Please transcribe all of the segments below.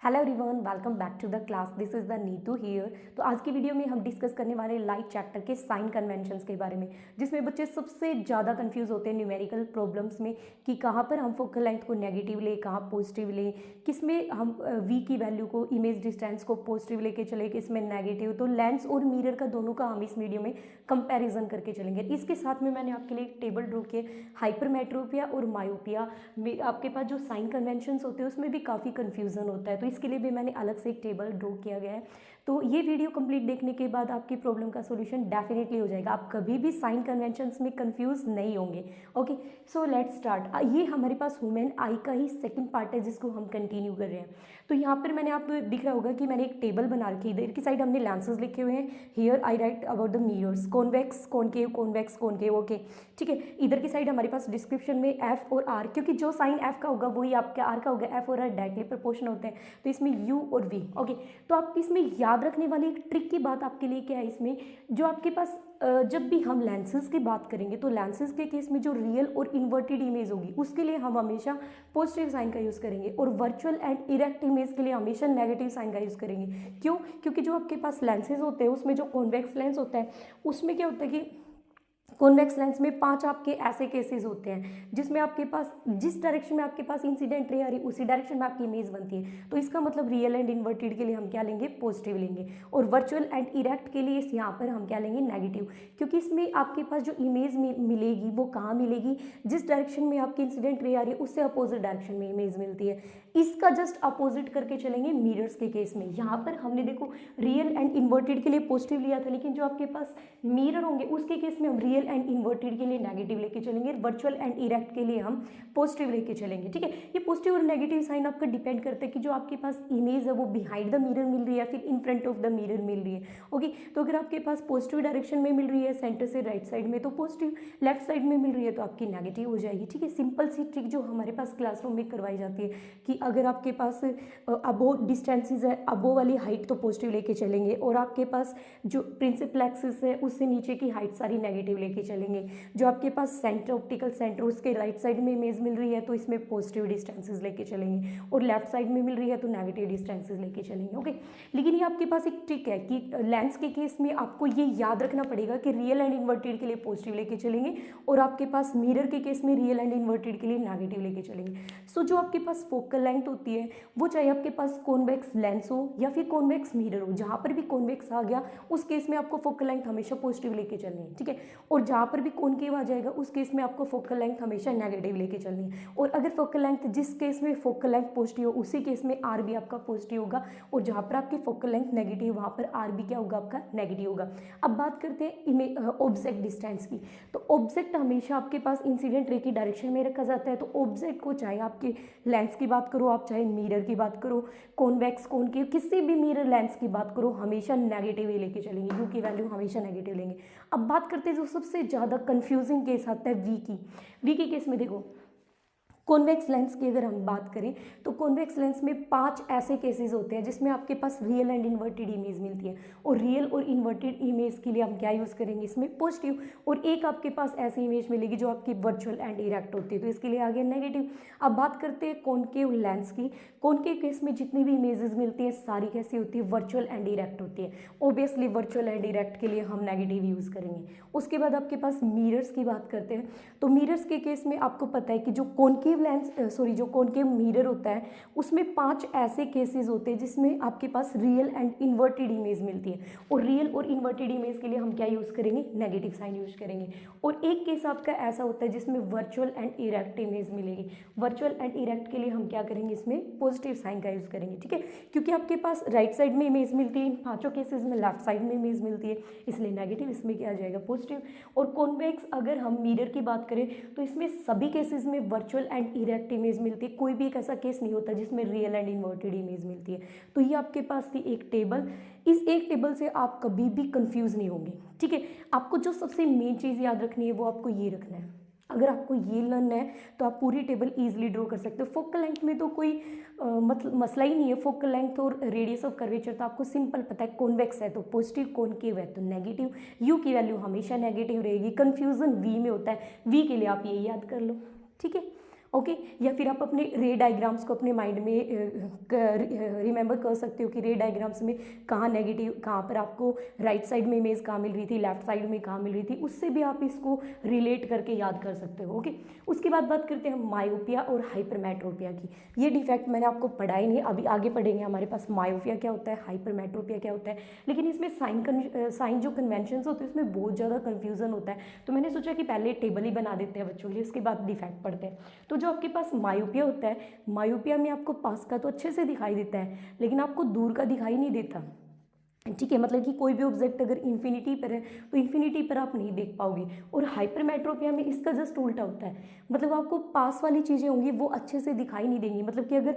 Hello everyone, welcome back to the class. This is the Neetu here. तो आज की video में हम डिस्कस करने वाले लाइट चैप्टर के साइन कन्वेंशंस के बारे में, जिसमें बच्चे सबसे ज़्यादा कंफ्यूज होते हैं न्यूमेरिकल प्रॉब्लम्स में कि कहाँ पर हम फोकल लेंथ को नेगेटिव लें, कहाँ पॉजिटिव लें, किस में हम वी की वैल्यू को, इमेज डिस्टेंस को पॉजिटिव लेके चले, किस में नेगेटिव। तो लेंस और मिरर का दोनों का हम इस वीडियो में कंपेरिजन करके चलेंगे। इसके साथ में मैंने आपके लिए एक टेबल ड्रॉ किया, हाइपरमेट्रोपिया और मायोपिया में आपके पास जो साइन कन्वेंशंस होते हैं उसमें भी काफ़ी कन्फ्यूज़न होता है, तो इसके लिए भी मैंने अलग से एक टेबल ड्रॉ किया गया है। तो ये वीडियो कंप्लीट देखने के बाद आपकी प्रॉब्लम का सॉल्यूशन डेफिनेटली हो जाएगा। आप कभी भी साइन कन्वेंशंस में कंफ्यूज नहीं होंगे। Okay, so let's start. ये हमारे पास ह्यूमन आई का ही सेकंड पार्ट है जिसको हम कंटिन्यू कर रहे हैं। तो यहाँ पर मैंने आप दिख रहा होगा कि मैंने एक टेबल बना रखी है। इधर की साइड हमने लेंसेज लिखे हुए हैं। Here I right about the mirrors, convex concave, convex concave. Okay, ठीक है। इधर की साइड हमारे पास डिस्क्रिप्शन में एफ और आर, क्योंकि जो साइन एफ का होगा वही आपका आर का होगा। एफ और आर डायरेक्टली प्रोपोर्शन होते हैं, तो इसमें यू और वी। ओके, तो आप इसमें याद रखने वाली एक ट्रिक की बात आपके लिए क्या है, इसमें जो आपके पास जब भी हम लेंसेज की बात करेंगे तो लेंसेज के केस में जो रियल और इन्वर्टेड इमेज होगी उसके लिए हम हमेशा पॉजिटिव साइन का यूज़ करेंगे, और वर्चुअल एंड इरेक्ट इमेज के लिए हमेशा नेगेटिव साइन का यूज़ करेंगे। क्यों? क्योंकि जो आपके पास लेंसेज होते हैं उसमें जो कॉन्वेक्स लेंस होता है उसमें क्या होता है कि कॉन्वेक्स लेंस में 5 आपके ऐसे केसेस होते हैं जिसमें आपके पास जिस डायरेक्शन में आपके पास इंसिडेंट रे आ रही उसी डायरेक्शन में आपकी इमेज बनती है। तो इसका मतलब रियल एंड इन्वर्टेड के लिए हम क्या लेंगे? पॉजिटिव लेंगे, और वर्चुअल एंड इरेक्ट के लिए यहाँ पर हम क्या लेंगे? नेगेटिव। क्योंकि इसमें आपके पास जो इमेज मिलेगी वो कहाँ मिलेगी? जिस डायरेक्शन में आपकी इंसिडेंट रे आ रही है उससे अपोजिट डायरेक्शन में इमेज मिलती है। इसका जस्ट अपोजिट करके चलेंगे मिरर्स के केस में। यहाँ पर हमने देखो रियल एंड इन्वर्टेड के लिए पॉजिटिव लिया था, लेकिन जो आपके पास मिरर होंगे उसके केस में हम रियल एंड इन्वर्टेड के लिए नेगेटिव लेके चलेंगे, वर्चुअल एंड इरेक्ट के लिए हम पॉजिटिव लेके चलेंगे। ठीक है, ये पॉजिटिव और नेगेटिव साइन आपका डिपेंड करता है कि जो आपके पास इमेज है वो बिहाइंड द मिरर मिल रही है या फिर in front of the mirror मिल रही है। ओके, तो अगर आपके पास पॉजिटिव डायरेक्शन में मिल रही है सेंटर से राइट साइड में तो पॉजिटिव, लेफ्ट साइड में मिल रही है तो आपकी नेगेटिव हो जाएगी। ठीक है, सिंपल सी ट्रिक जो हमारे पास क्लासरूम में करवाई जाती है कि अगर आपके पास अबो डिस्टेंसेज है, अबो वाली हाइट तो पॉजिटिव लेके चलेंगे, और आपके पास जो प्रिंसिपल एक्सिस है उससे नीचे की हाइट सारी नेगेटिव लेके चलेंगे। जो आपके पास सेंटर, ऑप्टिकल सेंटर, उसके राइट साइड में इमेज मिल रही है तो इसमें पॉजिटिव डिस्टेंसेज लेके चलेंगे, और लेफ्ट साइड में मिल रही है तो नेगेटिव डिस्टेंसेज लेके चलेंगे। ओके, लेकिन ये आपके पास एक ट्रिक है कि लेंस के केस में आपको ये याद रखना पड़ेगा कि रियल एंड इन्वर्टेड के लिए पॉजिटिव लेके चलेंगे, और आपके पास मिरर के केस में रियल एंड इन्वर्टेड के लिए नेगेटिव लेके चलेंगे। सो जो आपके पास फोकल लेंथ होती है वो चाहे आपके पास कॉन्वेक्स लेंस हो या फिर कॉन्वेक्स मिरर हो, जहाँ पर भी कॉन्वेक्स आ गया उस केस में आपको फोकल लेंथ हमेशा पॉजिटिव लेके चलनी है। ठीक है, और जहाँ पर भी कॉनकेव आ जाएगा उस केस में आपको फोकल लेंथ हमेशा नेगेटिव लेके चलनी है। और अगर फोकल लेंथ, जिस केस में फोकल लेंथ पॉजिटिव हो उसी केस में आर भी आपका पॉजिटिव होगा, और जहाँ पर आपकी फोकल लेंथ नेगेटिव वहाँ पर आर भी क्या होगा? आपका नेगेटिव होगा। अब बात करते हैं ऑब्जेक्ट डिस्टेंस की। तो ऑब्जेक्ट हमेशा आपके पास इंसिडेंट रे की डायरेक्शन में रखा जाता है। तो ऑब्जेक्ट को चाहे आपके लेंस की बात करो, आप चाहे मिरर की बात करो, कॉन्वेक्स कॉनकेव, किसी भी मिरर लेंस की बात करो, हमेशा नेगेटिव ही लेके चलेंगे। यू की वैल्यू हमेशा नेगेटिव लेंगे। अब बात करते हैं जो सबसे ज़्यादा कंफ्यूजिंग केस आता है वी की। वी के केस में देखो, कॉन्वेक्स लेंस की अगर हम बात करें तो कॉन्वेक्स लेंस में 5 ऐसे केसेस होते हैं जिसमें आपके पास रियल एंड इन्वर्टेड इमेज मिलती है, और रियल और इन्वर्टेड इमेज के लिए हम क्या यूज़ करेंगे? इसमें पॉजिटिव। और एक आपके पास ऐसी इमेज मिलेगी जो आपकी वर्चुअल एंड इरेक्ट होती है, तो इसके लिए आ गया नेगेटिव। अब बात करते हैं कॉनकेव लेंस की। कॉनकेव केस में जितनी भी इमेजेस मिलती है सारी कैसी होती है? वर्चुअल एंड इरेक्ट होती है। ऑब्वियसली वर्चुअल एंड इरेक्ट के लिए हम नेगेटिव यूज़ करेंगे। उसके बाद आपके पास मिरर्स की बात करते हैं। तो मिरर्स के केस में आपको पता है कि जो कॉनकेव जो कॉनकेव मिरर होता है उसमें 5 ऐसे केसेस होते हैं जिसमें आपके पास रियल एंड इन्वर्टेड इमेज मिलती है, और रियल और इन्वर्टेड इमेज के लिए हम क्या यूज़ करेंगे? नेगेटिव साइन यूज करेंगे। और एक केस आपका ऐसा होता है जिसमें वर्चुअल एंड इरेक्ट इमेज मिलेगी। वर्चुअल एंड इरेक्ट के लिए हम क्या करेंगे? इसमें पॉजिटिव साइन का यूज़ करेंगे। ठीक है, क्योंकि आपके पास राइट साइड में इमेज मिलती है, इन 5 केसेज में लेफ्ट साइड में इमेज मिलती है, इसलिए नेगेटिव, इसमें क्या आ जाएगा? पॉजिटिव। और कॉन्वेक्स अगर हम मिरर की बात करें तो इसमें सभी केसेस में वर्चुअल एंड इरेक्ट इमेज मिलती है। कोई भी एक ऐसा केस नहीं होता जिसमें रियल एंड इन्वर्टेड इमेज मिलती है। तो ये आपके पास थी एक टेबल। इस एक टेबल से आप कभी भी कंफ्यूज नहीं होंगे। ठीक है, आपको जो सबसे मेन चीज़ याद रखनी है वो आपको ये रखना है। अगर आपको ये लर्न है तो आप पूरी टेबल ईजिली ड्रॉ कर सकते हो। फोकल लेंथ में तो कोई मतलब मसला ही नहीं है। फोकल लेंथ और रेडियस ऑफ कर्वेचर तो आपको सिंपल पता है। कॉन्वेक्स है तो पॉजिटिव, कॉनकेव है तो नेगेटिव, यू की वैल्यू हमेशा नेगेटिव रहेगी। कन्फ्यूजन वी में होता है, वी के लिए आप ये याद कर लो। ठीक है, ओके। या फिर आप अपने रे डायग्राम्स को अपने माइंड में रिमेंबर कर सकते हो कि रे डायग्राम्स में कहाँ नेगेटिव, कहाँ पर आपको राइट साइड में इमेज कहाँ मिल रही थी, लेफ्ट साइड में कहाँ मिल रही थी, उससे भी आप इसको रिलेट करके याद कर सकते हो। ओके। उसके बाद बात करते हैं मायोपिया और हाइपरमेट्रोपिया की। ये डिफेक्ट मैंने आपको पढ़ाई नहीं, अभी आगे पढ़ेंगे। हमारे पास मायोपिया क्या होता है, हाइपरमेट्रोपिया क्या होता है, लेकिन इसमें साइन जो कन्वेंशन होते हैं उसमें बहुत ज़्यादा कन्फ्यूजन होता है। तो मैंने सोचा कि पहले टेबल ही बना देते हैं बच्चों के लिए, उसके बाद डिफेक्ट पढ़ते हैं। तो जो आपके पास मायोपिया होता है, मायोपिया में आपको पास का तो अच्छे से दिखाई देता है, लेकिन आपको दूर का दिखाई नहीं देता। ठीक है, मतलब कि कोई भी ऑब्जेक्ट अगर इन्फिनिटी पर है तो इन्फिनिटी पर आप नहीं देख पाओगे। और हाइपरमेट्रोपिया में इसका जस्ट उल्टा होता है, मतलब आपको पास वाली चीज़ें होंगी वो अच्छे से दिखाई नहीं देंगी। मतलब कि अगर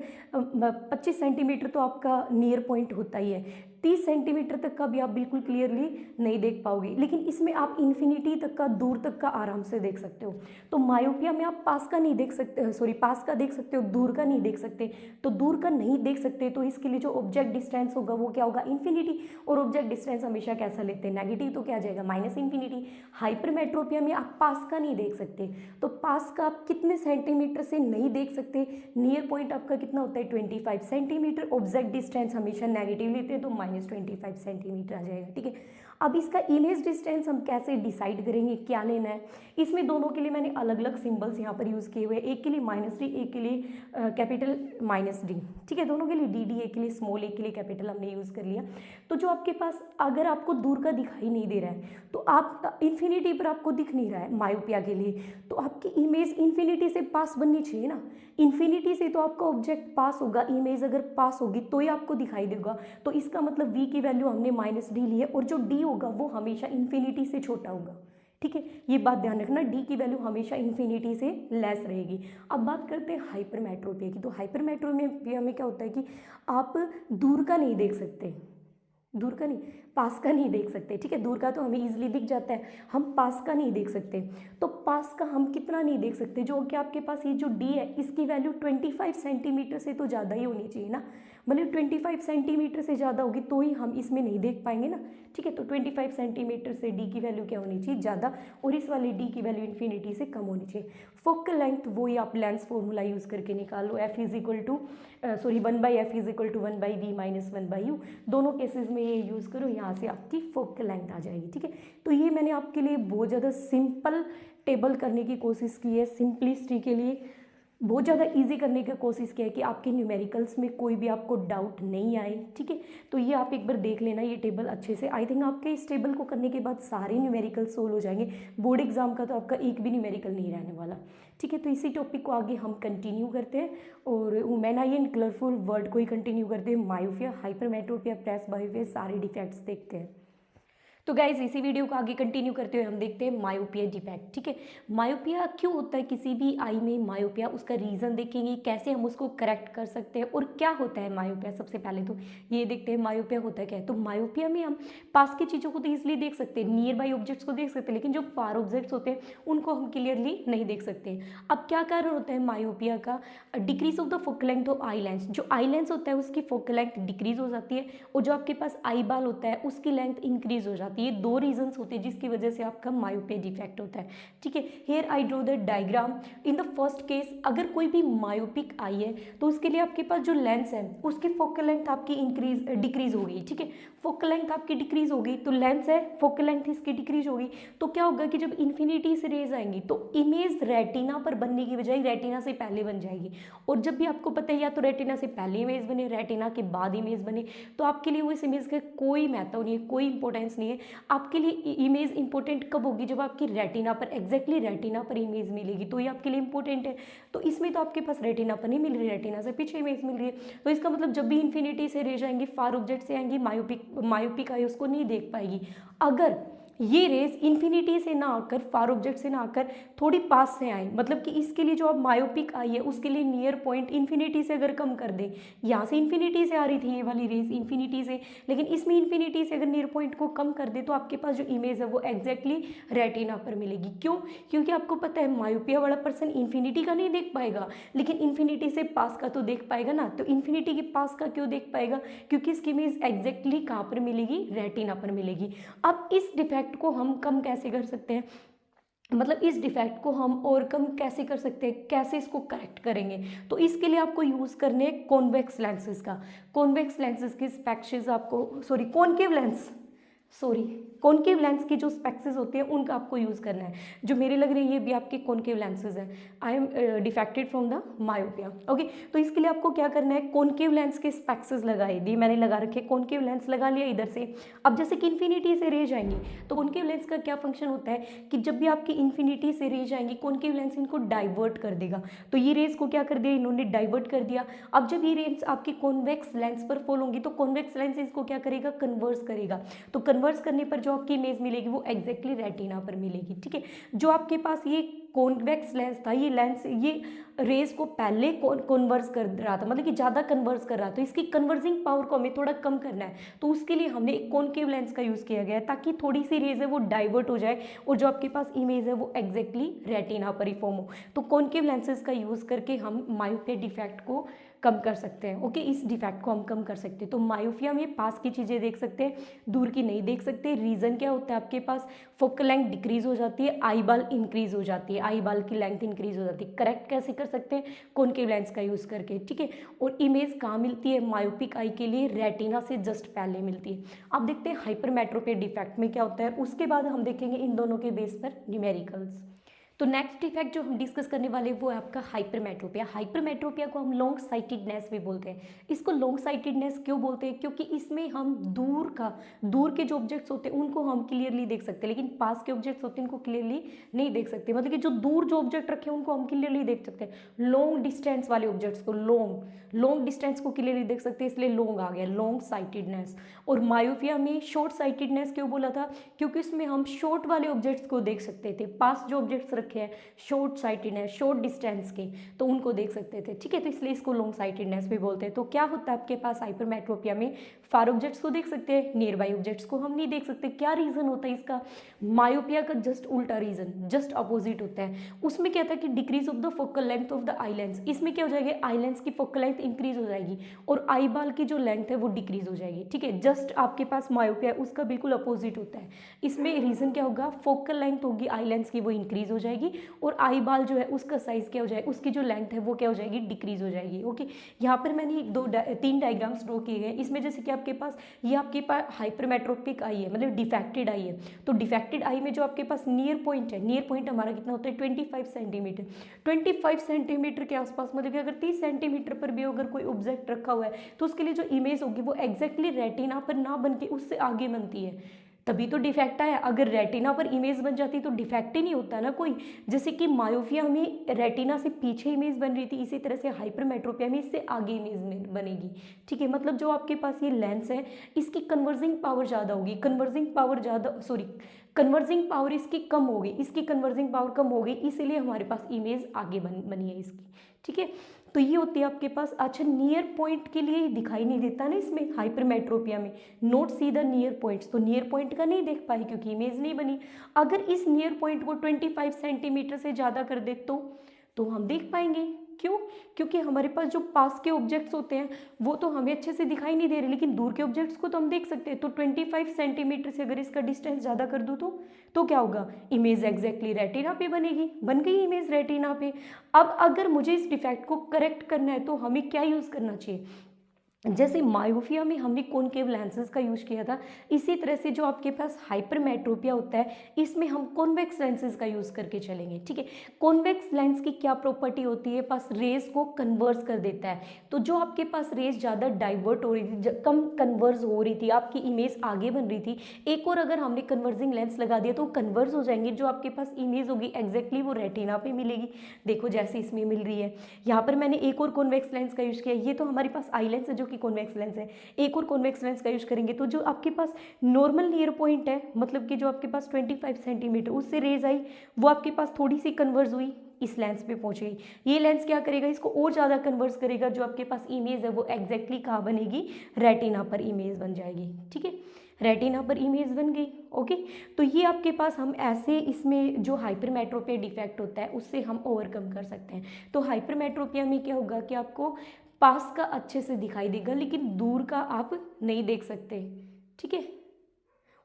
25 सेंटीमीटर तो आपका नियर पॉइंट होता ही है, 30 सेंटीमीटर तक का भी आप बिल्कुल क्लियरली नहीं देख पाओगे, लेकिन इसमें आप इन्फिनिटी तक का, दूर तक का आराम से देख सकते हो। तो मायोपिया में आप पास का नहीं देख सकते, सॉरी पास का देख सकते हो, दूर का नहीं देख सकते। तो दूर का नहीं देख सकते तो इसके लिए जो ऑब्जेक्ट डिस्टेंस होगा वो क्या होगा, इन्फिनिटी। और ऑब्जेक्ट डिस्टेंस हमेशा कैसा लेते हैं, नेगेटिव, तो क्या आ जाएगा, माइनस इन्फिनिटी। हाइपरमेट्रोपिया में आप पास का नहीं देख सकते, तो पास का आप कितने सेंटीमीटर से नहीं देख सकते, नियर पॉइंट आपका कितना होता है 25 सेंटीमीटर, ऑब्जेक्ट डिस्टेंस हमेशा नेगेटिव लेते हैं तो -25 सेंटीमीटर आ जाएगा। ठीक है, अब इसका इमेज डिस्टेंस हम कैसे डिसाइड करेंगे, क्या लेना है। इसमें दोनों के लिए मैंने अलग अलग सिंबल्स यहाँ पर यूज़ किए हुए हैं, एक के लिए -d, एक के लिए कैपिटल -d। ठीक है, दोनों के लिए dd, एक के लिए स्मॉल, एक के लिए कैपिटल हमने यूज़ कर लिया। तो जो आपके पास, अगर आपको दूर का दिखाई नहीं दे रहा है तो आप इन्फिनिटी पर आपको दिख नहीं रहा है मायोपिया के लिए, तो आपकी इमेज इन्फिनिटी से पास बननी चाहिए ना। इन्फिनिटी से तो आपका ऑब्जेक्ट पास होगा, इमेज अगर पास होगी तो ही आपको दिखाई देगा। तो इसका मतलब v की वैल्यू हमने -d ली है, और जो d होगा वो हमेशा इन्फिनिटी से छोटा होगा। ठीक है, ये बात ध्यान रखना, d की वैल्यू हमेशा इन्फिनिटी से लेस रहेगी। अब बात करते हैं हाइपरमेट्रोपिया की। तो हाइपरमेट्रोपिया में क्या होता है कि आप दूर का नहीं देख सकते, दूर का नहीं, पास का नहीं देख सकते। ठीक है, दूर का तो हमें इजीली दिख जाता है, हम पास का नहीं देख सकते। तो पास का हम कितना नहीं देख सकते, जो कि आपके पास ये जो d है इसकी वैल्यू 25 सेंटीमीटर से तो ज़्यादा ही होनी चाहिए ना, मतलब 25 सेंटीमीटर से ज़्यादा होगी तो ही हम इसमें नहीं देख पाएंगे ना। ठीक है, तो 25 सेंटीमीटर से d की वैल्यू क्या होनी चाहिए, ज़्यादा, और इस वाली d की वैल्यू इन्फिनिटी से कम होनी चाहिए। फोकल लेंथ वही आप लेंस फॉर्मूला यूज़ करके निकालो, f is equal to 1/f is equal to 1/v minus 1/u, दोनों केसेस में ये यूज़ करो, यहाँ से आपकी फोकल लेंथ आ जाएगी। ठीक है, तो ये मैंने आपके लिए बहुत ज़्यादा सिंपल टेबल करने की कोशिश की है, सिंपलिसिटी के लिए बहुत ज़्यादा इजी करने की कोशिश किया है कि आपके न्यूमेरिकल्स में कोई भी आपको डाउट नहीं आए। ठीक है, तो ये आप एक बार देख लेना ये टेबल अच्छे से। आई थिंक आपके इस टेबल को करने के बाद सारे न्यूमेरिकल सोल्व हो जाएंगे, बोर्ड एग्जाम का तो आपका एक भी न्यूमेरिकल नहीं रहने वाला। ठीक है, तो इसी टॉपिक को आगे हम कंटिन्यू करते हैं, और women I and colourful word को ही कंटिन्यू करते हैं। मायोपिया, हाइपरमेट्रोपिया, प्रेस बायोपिया, सारे डिफेक्ट्स देखते हैं। तो गाइज इसी वीडियो को आगे कंटिन्यू करते हुए हम देखते हैं मायोपिया डिफेक्ट। ठीक है, मायोपिया क्यों होता है किसी भी आई में मायोपिया, उसका रीज़न देखेंगे, कैसे हम उसको करेक्ट कर सकते हैं, और क्या होता है मायोपिया। सबसे पहले तो ये देखते हैं मायोपिया होता है क्या है। तो मायोपिया में हम पास की चीज़ों को तो ईजिली देख सकते हैं, नियर बाई ऑब्जेक्ट्स को देख सकते हैं, लेकिन जो फार ऑब्जेक्ट्स होते हैं उनको हम क्लियरली नहीं देख सकते। अब क्या कारण होता है मायोपिया का, decrease of the focal length of eye lens. जो आई लेंस होता है उसकी फोकल लेंथ डिक्रीज हो जाती है, और जो आपके पास आई बाल होता है उसकी लेंथ इंक्रीज हो जाती है। ये दो रीजंस होते हैं जिसकी वजह से आपका मायोपिया डिफेक्ट होता है। ठीक है, here I draw the diagram. In the first case अगर कोई भी मायोपिक आई है तो उसके लिए आपके पास जो लेंस है उसकी फोकल लेंथ आपकी डिक्रीज हो गई। ठीक है, फोकल लेंथ आपकी डिक्रीज हो गई, तो लेंस है, फोकल लेंथ इसकी डिक्रीज हो गई, तो क्या होगा कि जब इन्फिनिटी से रेज आएंगी तो इमेज रेटिना पर बनने की बजाय रेटिना से पहले बन जाएगी। और जब भी आपको पता है या तो रेटिना से पहले इमेज बने, रेटिना के बाद इमेज बने, तो आपके लिए वो इस इमेज का कोई महत्व नहीं है, कोई इंपॉर्टेंस नहीं है। आपके लिए इमेज इंपॉर्टेंट कब होगी, जब आपकी रेटिना पर, एग्जैक्टली रेटिना पर इमेज मिलेगी तो ये आपके लिए इंपॉर्टेंट है। तो इसमें तो आपके पास रेटिना पर नहीं मिल रही, रेटिना से पीछे इमेज मिल रही है, तो इसका मतलब जब भी इन्फिनिटी से रेज आएंगी, फार ऑब्जेक्ट से आएंगी, मायोपिक आई उसको नहीं देख पाएगी। अगर ये रेज इन्फिनिटी से ना आकर, फार ऑब्जेक्ट से ना आकर थोड़ी पास से आए, मतलब कि इसके लिए जो अब मायोपिक आई है उसके लिए नियर पॉइंट इन्फिनिटी से अगर कम कर दें, यहाँ से इन्फिनिटी से आ रही थी ये वाली रेज इन्फिनिटी से, लेकिन इसमें इन्फिनिटी से अगर नियर पॉइंट को कम कर दे तो आपके पास जो इमेज है वो एग्जैक्टली रेटिना पर मिलेगी। क्यों? क्योंकि आपको पता है मायोपिया वाला पर्सन इन्फिनिटी का नहीं देख पाएगा, लेकिन इन्फिनिटी से पास का तो देख पाएगा ना। तो इन्फिनिटी के पास का क्यों देख पाएगा? क्योंकि इसकी इमेज एग्जैक्टली कहाँ पर मिलेगी, रेटिना पर मिलेगी। अब इस डिफेक्ट को हम कम कैसे कर सकते हैं? मतलब इस डिफेक्ट को हम ओवरकम कैसे कर सकते हैं, कैसे इसको करेक्ट करेंगे। तो इसके लिए आपको यूज़ करने हैं कॉन्वेक्स लेंसेज का। कॉन्वेक्स लेंसेज की स्पेक्सेस आपको कॉनकेव लेंस की जो स्पेक्सेस होते हैं उनका आपको यूज़ करना है। जो मेरे लग रही है ये भी आपके कॉनकेव लेंसेज हैं। I am defected from the myopia. Okay, तो इसके लिए आपको क्या करना है, कॉनकेव लेंस के स्पेक्सेस लगाए दी मैंने लगा रखे, कॉनकेव लेंस लगा लिया इधर से। अब जैसे कि इन्फिनिटी से रेज आएंगी तो कॉनकेव लेंस का क्या फंक्शन होता है कि जब भी आपकी इन्फिनिटी से रेज आएंगी कॉनकेव लेंस इनको डाइवर्ट कर देगा। तो ये रेज को क्या कर दिया, इन्होंने डाइवर्ट कर दिया। अब जब ये रेज आपकी कॉन्वेक्स लेंस पर फॉल होंगी तो कॉन्वेक्स लेंस इसको क्या करेगा, कन्वर्स करेगा। तो कन्वर्स करने पर जो आपकी इमेज मिलेगी वो एग्जैक्टली रेटिना पर मिलेगी। ठीक है, जो आपके पास ये कॉन्वेक्स लेंस था, ये लेंस ये रेज को पहले कन्वर्स कर रहा था, मतलब कि ज़्यादा कन्वर्स कर रहा था, तो इसकी कन्वर्जिंग पावर को हमें थोड़ा कम करना है। तो उसके लिए हमने एक कॉनकेव लेंस का यूज़ किया गया है ताकि थोड़ी सी रेज है वो डाइवर्ट हो जाए और जो आपके पास इमेज है वो एग्जैक्टली रेटिना पर ही फॉर्म हो। तो कॉनकेव लेंसेज का यूज़ करके हम मायोपिया डिफेक्ट को कम कर सकते हैं। ओके, इस डिफेक्ट को हम कम कर सकते हैं। तो मायोपिया में पास की चीज़ें देख सकते हैं, दूर की नहीं देख सकते। रीज़न क्या होता है, आपके पास फोकल लेंथ डिक्रीज हो जाती है, आई बाल इंक्रीज हो जाती है, आई बाल की लेंथ इंक्रीज हो जाती है। करेक्ट कैसे कर सकते हैं, कॉनकेव लेंस का यूज़ करके। ठीक है, और इमेज कहाँ मिलती है मायोपिक आई के लिए, रेटिना से जस्ट पहले मिलती है। अब देखते हैं हाइपरमेट्रोपिया डिफेक्ट में क्या होता है, उसके बाद हम देखेंगे इन दोनों के बेस पर न्यूमेरिकल्स। तो नेक्स्ट डिफेक्ट जो हम डिस्कस करने वाले हैं वो है आपका हाइपरमेट्रोपिया। हाइपरमेट्रोपिया को हम लॉन्ग साइटेडनेस भी बोलते हैं। इसको लॉन्ग साइटेडनेस क्यों बोलते हैं, क्योंकि इसमें हम दूर के जो ऑब्जेक्ट्स होते हैं उनको हम क्लियरली देख सकते हैं, लेकिन पास के ऑब्जेक्ट्स होते हैं उनको क्लियरली नहीं देख सकते। मतलब कि जो ऑब्जेक्ट रखे हैं उनको हम क्लियरली देख सकते हैं, लॉन्ग डिस्टेंस वाले ऑब्जेक्ट्स को लॉन्ग डिस्टेंस को क्लियरली देख सकते हैं, इसलिए लॉन्ग आ गया, लॉन्ग साइटेडनेस। और मायोपिया में शॉर्ट साइटेडनेस क्यों बोला था, क्योंकि इसमें हम शॉर्ट वाले ऑब्जेक्ट्स को देख सकते थे, पास जो ऑब्जेक्ट्स रखे हैं शॉर्ट साइटेडनेस शॉर्ट डिस्टेंस के तो उनको देख सकते थे। ठीक है, तो इसलिए इसको लॉन्ग साइटेडनेस भी बोलते हैं। तो क्या होता है आपके पास हाइपरमेट्रोपिया में, फार ऑब्जेक्ट्स को देख सकते हैं, नियर बाई ऑब्जेक्ट्स को हम नहीं देख सकते। क्या रीजन होता है इसका, मायोपिया का जस्ट उल्टा रीजन, जस्ट अपोजिट होता है। उसमें क्या था कि decrease of the focal length of the eye lens, इसमें क्या हो जाएगा, आई लेंस की फोकल लेंथ इंक्रीज हो जाएगी और आई बाल की जो लेंथ है वो डिक्रीज हो जाएगी। ठीक है, जस्ट आपके पास मायोपिया उसका बिल्कुल अपोजिट होता है। इसमें रीजन क्या होगा, फोकल लेंथ होगी आई लेंस की वो इंक्रीज हो जाएगी और आई बाल जो है उसका साइज क्या हो जाएगा, उसकी जो लेंथ है वो क्या हो जाएगी, डिक्रीज हो जाएगी। ओके, यहाँ पर मैंने तीन डायग्राम्स ड्रॉ किए गए। इसमें जैसे कि आपके पास ये आपके पास हाइपरमेट्रोपिक आई है, मतलब डिफेक्टेड आई है। तो डिफेक्टेड आई में जो आपके पास नियर पॉइंट है, नियर पॉइंट हमारा कितना होता है 25 सेंटीमीटर, 25 सेंटीमीटर के आसपास, मतलब कि अगर 30 सेंटीमीटर पर भी अगर कोई ऑब्जेक्ट रखा हुआ है तो उसके लिए जो इमेज होगी वो एग्जैक्टली रेटिना पर ना बन के उससे आगे बनती है, तभी तो डिफेक्ट आया। अगर रेटिना पर इमेज बन जाती तो डिफेक्ट ही नहीं होता ना कोई। जैसे कि मायोपिया में रेटिना से पीछे इमेज बन रही थी, इसी तरह से हाइपरमेट्रोपिया में इससे आगे इमेज बनेगी। ठीक है, मतलब जो आपके पास ये लेंस है इसकी कन्वर्जिंग पावर ज़्यादा होगी, कन्वर्जिंग पावर इसकी कम होगी, इसकी कन्वर्जिंग पावर कम हो गई, इसीलिए हमारे पास इमेज आगे बनी है इसकी। ठीक है, तो ये होती है आपके पास। अच्छा, नियर पॉइंट के लिए दिखाई नहीं देता ना इसमें हाइपरमेट्रोपिया में, note see the near points, तो नियर पॉइंट का नहीं देख पाए क्योंकि इमेज नहीं बनी। अगर इस नियर पॉइंट को 25 सेंटीमीटर से ज़्यादा कर दे तो हम देख पाएंगे। क्यों, क्योंकि हमारे पास जो पास के ऑब्जेक्ट्स होते हैं वो तो हमें अच्छे से दिखाई नहीं दे रहे, लेकिन दूर के ऑब्जेक्ट्स को तो हम देख सकते हैं। तो 25 सेंटीमीटर से अगर इसका डिस्टेंस ज़्यादा कर दूँ तो क्या होगा, इमेज एग्जैक्टली रेटिना पे बनेगी, बन गई इमेज रेटिना पे। अब अगर मुझे इस डिफेक्ट को करेक्ट करना है तो हमें क्या यूज़ करना चाहिए, जैसे मायोपिया में हमने कॉनकेव लेंसेज का यूज किया था, इसी तरह से जो आपके पास हाइपरमेट्रोपिया होता है इसमें हम कॉन्वेक्स लेंसेज का यूज करके चलेंगे। ठीक है, कॉन्वेक्स लेंस की क्या प्रॉपर्टी होती है, पास रेज को कन्वर्स कर देता है। तो जो आपके पास रेज ज़्यादा डाइवर्ट हो रही थी, कम कन्वर्स हो रही थी, आपकी इमेज आगे बन रही थी, एक और अगर हमने कन्वर्जिंग लेंस लगा दिया तो कन्वर्स हो जाएंगे, जो आपके पास इमेज होगी एग्जैक्टली वो रेटिना पे मिलेगी। देखो जैसे इसमें मिल रही है। यहाँ पर मैंने एक और कॉन्वेक्स लेंस का यूज किया, ये तो हमारे पास आई लेंस है जो कि कॉन्वेक्स लेंस है। एक और कॉन्वेक्स लेंस का यूज करेंगे तो जो आपके पास नॉर्मल नियर पॉइंट है, मतलब कि जो आपके पास 25 सेंटीमीटर उससे रेज आई वो आपके पास थोड़ी सी कन्वर्स हुई, इस लेंस पे पहुंच गई। ये लेंस क्या करेगा, इसको और ज़्यादा कन्वर्स करेगा, जो आपके पास इमेज है वो एग्जैक्टली कहाँ बनेगी, रेटिना पर इमेज बन जाएगी। ठीक है, रेटिना पर इमेज बन गई। ओके, तो ये आपके पास हम ऐसे इसमें जो हाइपरमेट्रोपिया डिफेक्ट होता है उससे हम ओवरकम कर सकते हैं। तो हाइपरमेट्रोपिया में क्या होगा कि आपको पास का अच्छे से दिखाई देगा लेकिन दूर का आप नहीं देख सकते। ठीक है,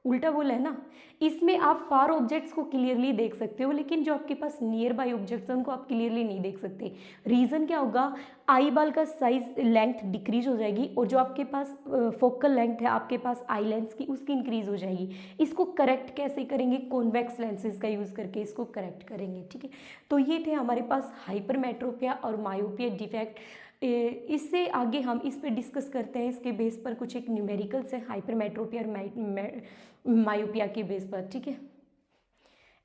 उल्टा बोला है ना। इसमें आप फार ऑब्जेक्ट्स को क्लियरली देख सकते हो, लेकिन जो आपके पास नियर बाय ऑब्जेक्ट्स हैं उनको आप क्लियरली नहीं देख सकते। रीज़न क्या होगा, आई बाल का साइज लेंथ डिक्रीज हो जाएगी और जो आपके पास फोकल लेंथ है आपके पास आई लेंस की, उसकी इंक्रीज हो जाएगी। इसको करेक्ट कैसे करेंगे, कॉन्वेक्स लेंसेज का यूज़ करके इसको करेक्ट करेंगे, ठीक है। तो ये थे हमारे पास हाइपरमेट्रोपिया और मायोपिया डिफेक्ट। इससे आगे हम इस पे डिस्कस करते हैं, इसके बेस पर कुछ एक न्यूमेरिकल्स है हाइपरमेट्रोपिया और मायोपिया के बेस पर, ठीक है।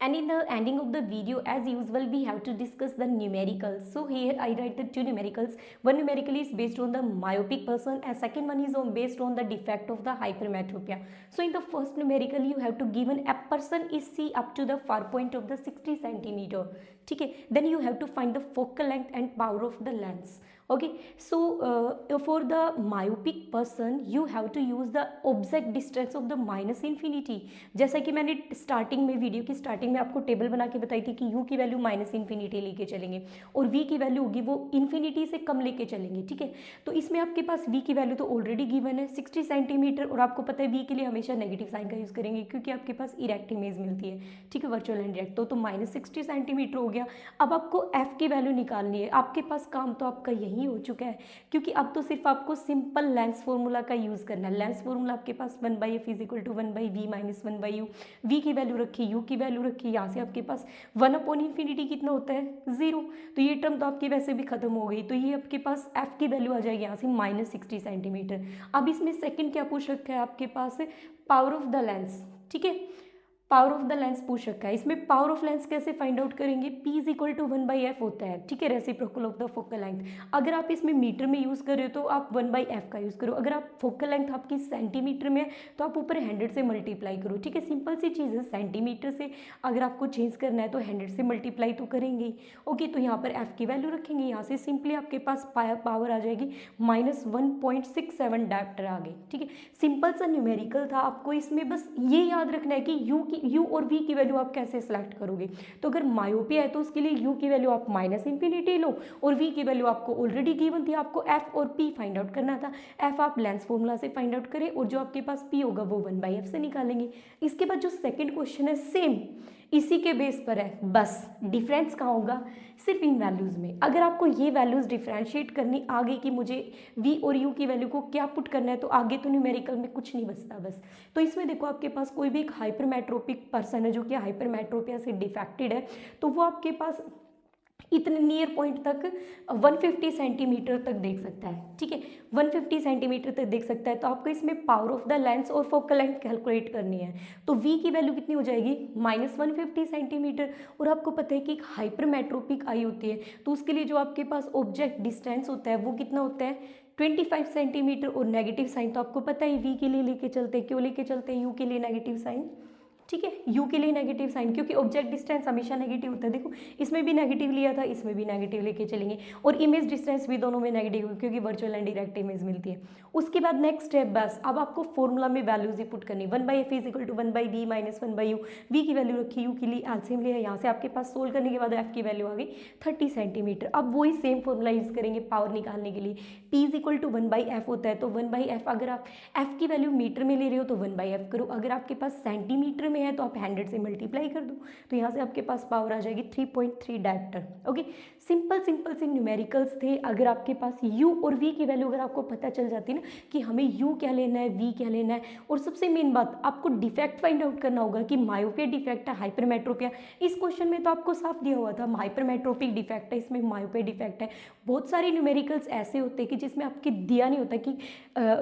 And in the ending of the video, as usual, we have to discuss the numericals. So here I write the two numericals. One numerical is based on the myopic person and second one is based on the defect of the hypermetropia. So in the first numerical you have to given a person is see up to the far point of the 60 centimeter. ठीक है, then you have to find the focal length and power of the lens. Okay, so for the myopic person you have to use the object distance of the minus infinity. जैसा कि मैंने starting में video की starting में आपको table बना के बताई थी कि u की वैल्यू माइनस इन्फिनिटी लेके चलेंगे और v की वैल्यू होगी वो इन्फिनिटी से कम लेके चलेंगे, ठीक है। तो इसमें आपके पास v की वैल्यू तो ऑलरेडी गिवन है 60 सेंटीमीटर और आपको पता है v के लिए हमेशा नेगेटिव साइन का यूज़ करेंगे क्योंकि आपके पास इरेक्ट इमेज मिलती है, ठीक है, वर्चुअल एंड डायरेक्ट। तो माइनस 60 सेंटीमीटर हो गया। अब आपको f की वैल्यू निकालनी है। आपके पास काम तो आपका यही हो चुका है क्योंकि अब तो सिर्फ आपको सिंपल लेंस फॉर्मूला का यूज़ करना है। लेंस फॉर्मूला आपके पास 1/f is equal to 1/v minus 1/u। v की वैल्यू रखी, u की वैल्यू रखी, यहाँ से आपके पास 1/∞ कितना होता है, 0। तो ये टर्म तो आपकी वैसे भी खत्म हो गई। तो ये आपके पास f की वैल्यू आ जाएगी यहाँ से माइनस 60 सेंटीमीटर। अब इसमें सेकेंड क्या पूछ रखा है आपके पास, पावर ऑफ द लेंस, ठीक है, पावर ऑफ द लेंस पूछ रखा है। इसमें पावर ऑफ लेंस कैसे फाइंड आउट करेंगे, p is equal to 1/f होता है, ठीक है, reciprocal of the focal length. अगर आप इसमें मीटर में यूज़ कर रहे हो तो आप 1/f का यूज़ करो। अगर आप फोकल लेंथ आपकी सेंटीमीटर में है तो आप ऊपर 100 से मल्टीप्लाई करो, ठीक है। सिंपल सी चीज़ है, सेंटीमीटर से अगर आपको चेंज करना है तो 100 से मल्टीप्लाई तो करेंगे ही। ओके, तो यहाँ पर f की वैल्यू रखेंगे, यहाँ से सिंपली आपके पास पावर आ जाएगी माइनस 1.67 डायप्टर आ गई, ठीक है। सिंपल सा न्यूमेरिकल था। आपको इसमें बस ये याद रखना है कि u और v की वैल्यू आप कैसे सिलेक्ट करोगे। तो अगर मायोपिया है तो उसके लिए u की वैल्यू आप माइनस इन्फिनिटी लो और v की वैल्यू आपको ऑलरेडी गिवन थी, आपको f और p फाइंड आउट करना था। f आप लेंस फॉर्मूला से फाइंड आउट करें और जो आपके पास p होगा वो 1/f से निकालेंगे। इसके बाद जो सेकेंड क्वेश्चन है सेम इसी के बेस पर है, बस डिफरेंस कहाँ होगा, सिर्फ इन वैल्यूज़ में। अगर आपको ये वैल्यूज़ डिफ्रेंशिएट करनी आ गई कि मुझे v और u की वैल्यू को क्या पुट करना है तो आगे तो न्यूमेरिकल में कुछ नहीं बचता बस। तो इसमें देखो आपके पास कोई भी एक हाइपरमेट्रोपिक पर्सन है जो कि हाइपरमेट्रोपिया से डिफेक्टेड है तो वो आपके पास इतने नियर पॉइंट तक 150 सेंटीमीटर तक देख सकता है, ठीक है, 150 सेंटीमीटर तक देक सकता है। तो आपको इसमें पावर ऑफ द लेंस और फोकल लेंथ कैलकुलेट करनी है। तो v की वैल्यू कितनी हो जाएगी, माइनस 150 सेंटीमीटर। और आपको पता है कि एक हाइपरमेट्रोपिक आई होती है तो उसके लिए जो आपके पास ऑब्जेक्ट डिस्टेंस होता है वो कितना होता है, 25 सेंटीमीटर। और नेगेटिव साइन तो आपको पता है v के लिए लेके चलते हैं, क्यों लेके चलते हैं, u के लिए नेगेटिव साइन, ठीक है, u के लिए नेगेटिव साइन क्योंकि ऑब्जेक्ट डिस्टेंस हमेशा नेगेटिव होता है। देखो इसमें भी नेगेटिव लिया था, इसमें भी नेगेटिव लेके चलेंगे और इमेज डिस्टेंस भी दोनों में नेगेटिव क्योंकि वर्चुअल एंड डायरेक्ट इमेज मिलती है। उसके बाद नेक्स्ट है बस अब आपको फॉर्मूला में वैल्यूज ही पुट करनी, 1/f is equal to 1/v minus 1/u। v की वैल्यू रखी, u के लिए एलसीएम लिया, यहाँ से आपके पास सोल्व करने के बाद f की वैल्यू आ गई 30 सेंटीमीटर। अब वही सेम फॉर्मूला यूज करेंगे पावर निकालने के लिए, p is equal to 1/f होता है। तो 1/f अगर आप f की वैल्यू मीटर में ले रहे हो तो 1/f करो, अगर आपके पास सेंटीमीटर में है तो आप 100 से मल्टीप्लाई कर दो। तो यहाँ से आपके पास पावर आ जाएगी 3.3 डायप्टर। ओके, सिंपल से न्यूमेरिकल्स थे। अगर आपके पास u और v की वैल्यू अगर आपको पता चल जाती ना कि हमें u क्या लेना है, v क्या लेना है, और सबसे मेन बात आपको डिफेक्ट फाइंड आउट करना होगा कि मायोपिया डिफेक्ट है, हाइपरमेट्रोपिया। इस क्वेश्चन में तो आपको साफ दिया हुआ था हाइपरमेट्रोपिक डिफेक्ट है, इसमें मायोपिया डिफेक्ट है। बहुत सारे न्यूमेरिकल्स ऐसे होते हैं कि जिसमें आपके दिया नहीं होता कि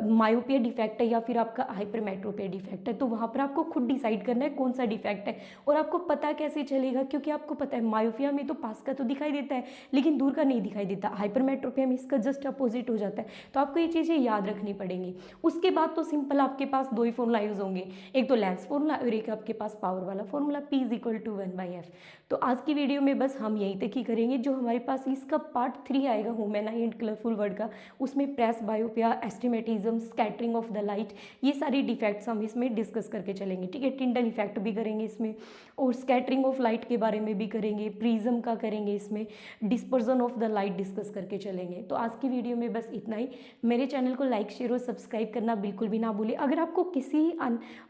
मायोपिया डिफेक्ट है या फिर आपका हाइपरमेट्रोपिया डिफेक्ट है। तो वहाँ पर आपको खुद डिसाइड करना है कौन सा डिफेक्ट है। और आपको पता कैसे चलेगा, क्योंकि आपको पता है मायोपिया में तो पास का तो दिखाई देता है लेकिन दूर का नहीं दिखाई देता, हाइपरमेट्रोपिया में इसका जस्ट अपोजिट हो जाता है। तो आपको ये चीज़ें याद रखनी पड़ेंगी। उसके बाद तो सिंपल आपके पास दो ही फॉर्मूला यूज होंगे, एक तो लेंस फॉर्मूला और एक आपके पास पावर वाला formula, p is equal to 1/f। तो आज की वीडियो में बस हम यहीं तक ही करेंगे। जो हमारे पास इसका पार्ट 3 आएगा human eye and colourful world का, उसमें presbyopia, astigmatism, scattering of the light, ये सारी डिफेक्ट्स हम इसमें डिस्कस करके चलेंगे, ठीक है। टिंडल इफेक्ट भी करेंगे इसमें, और स्कैटरिंग ऑफ लाइट के बारे में भी करेंगे, प्रिज्म का करेंगे, इसमें dispersion of the light discuss करके चलेंगे। तो आज की वीडियो में बस इतना ही। मेरे चैनल को लाइक शेयर और सब्सक्राइब करना बिल्कुल भी ना भूलें। अगर आपको किसी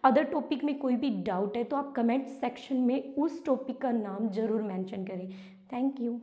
अदर टॉपिक में कोई भी डाउट है तो आप कमेंट सेक्शन में उस टॉपिक का नाम ज़रूर मेंशन करें। Thank you.